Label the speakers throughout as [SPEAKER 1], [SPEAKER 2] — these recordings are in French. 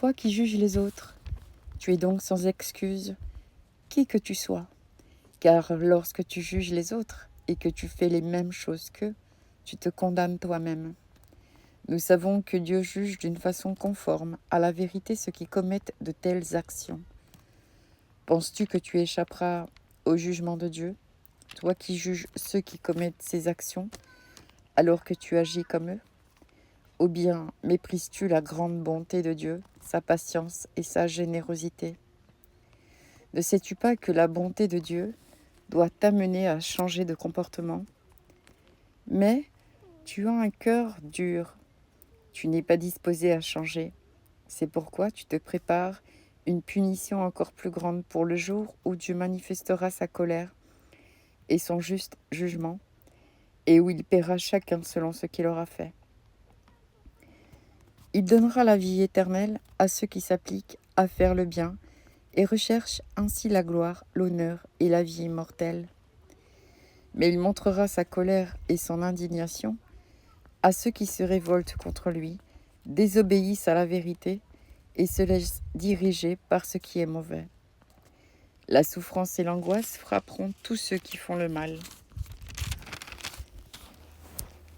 [SPEAKER 1] Toi qui juges les autres, tu es donc sans excuse, qui que tu sois, car lorsque tu juges les autres et que tu fais les mêmes choses qu'eux, tu te condamnes toi-même. Nous savons que Dieu juge d'une façon conforme à la vérité ceux qui commettent de telles actions. Penses-tu que tu échapperas au jugement de Dieu, toi qui juges ceux qui commettent ces actions, alors que tu agis comme eux? Ou bien méprises-tu la grande bonté de Dieu, sa patience et sa générosité? Ne sais-tu pas que la bonté de Dieu doit t'amener à changer de comportement? Mais tu as un cœur dur, tu n'es pas disposé à changer. C'est pourquoi tu te prépares une punition encore plus grande pour le jour où Dieu manifestera sa colère et son juste jugement, et où il paiera chacun selon ce qu'il aura fait. Il donnera la vie éternelle à ceux qui s'appliquent à faire le bien et recherchent ainsi la gloire, l'honneur et la vie immortelle. Mais il montrera sa colère et son indignation à ceux qui se révoltent contre lui, désobéissent à la vérité et se laissent diriger par ce qui est mauvais. La souffrance et l'angoisse frapperont tous ceux qui font le mal.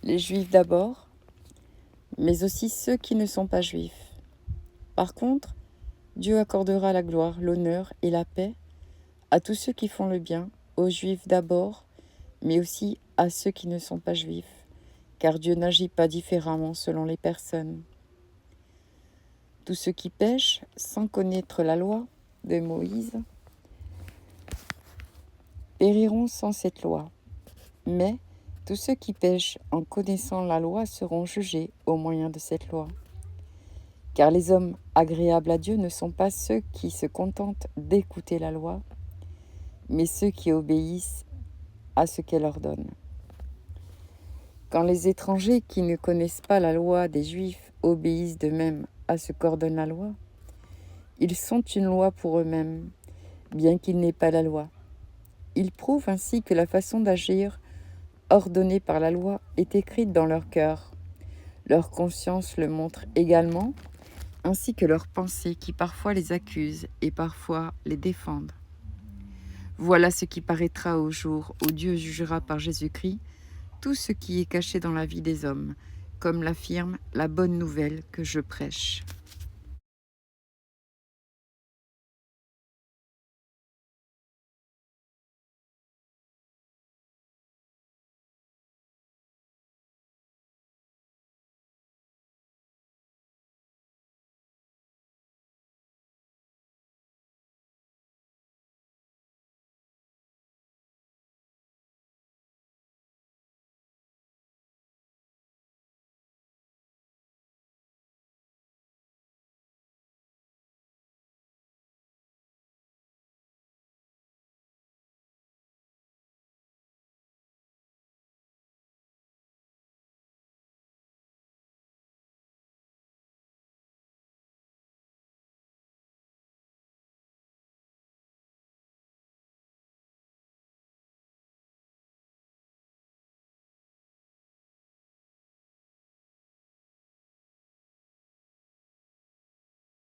[SPEAKER 1] Les Juifs d'abord, mais aussi ceux qui ne sont pas Juifs. Par contre, Dieu accordera la gloire, l'honneur et la paix à tous ceux qui font le bien, aux Juifs d'abord, mais aussi à ceux qui ne sont pas Juifs, car Dieu n'agit pas différemment selon les personnes. Tous ceux qui pêchent sans connaître la loi de Moïse périront sans cette loi, mais tous ceux qui pêchent en connaissant la loi seront jugés au moyen de cette loi. Car les hommes agréables à Dieu ne sont pas ceux qui se contentent d'écouter la loi, mais ceux qui obéissent à ce qu'elle ordonne. Quand les étrangers qui ne connaissent pas la loi des Juifs obéissent de même à ce qu'ordonne la loi, ils sont une loi pour eux-mêmes, bien qu'ils n'aient pas la loi. Ils prouvent ainsi que la façon d'agir ordonnée par la loi est écrite dans leur cœur. Leur conscience le montre également, ainsi que leurs pensées qui parfois les accusent et parfois les défendent. Voilà ce qui paraîtra au jour où Dieu jugera par Jésus-Christ tout ce qui est caché dans la vie des hommes, comme l'affirme la bonne nouvelle que je prêche.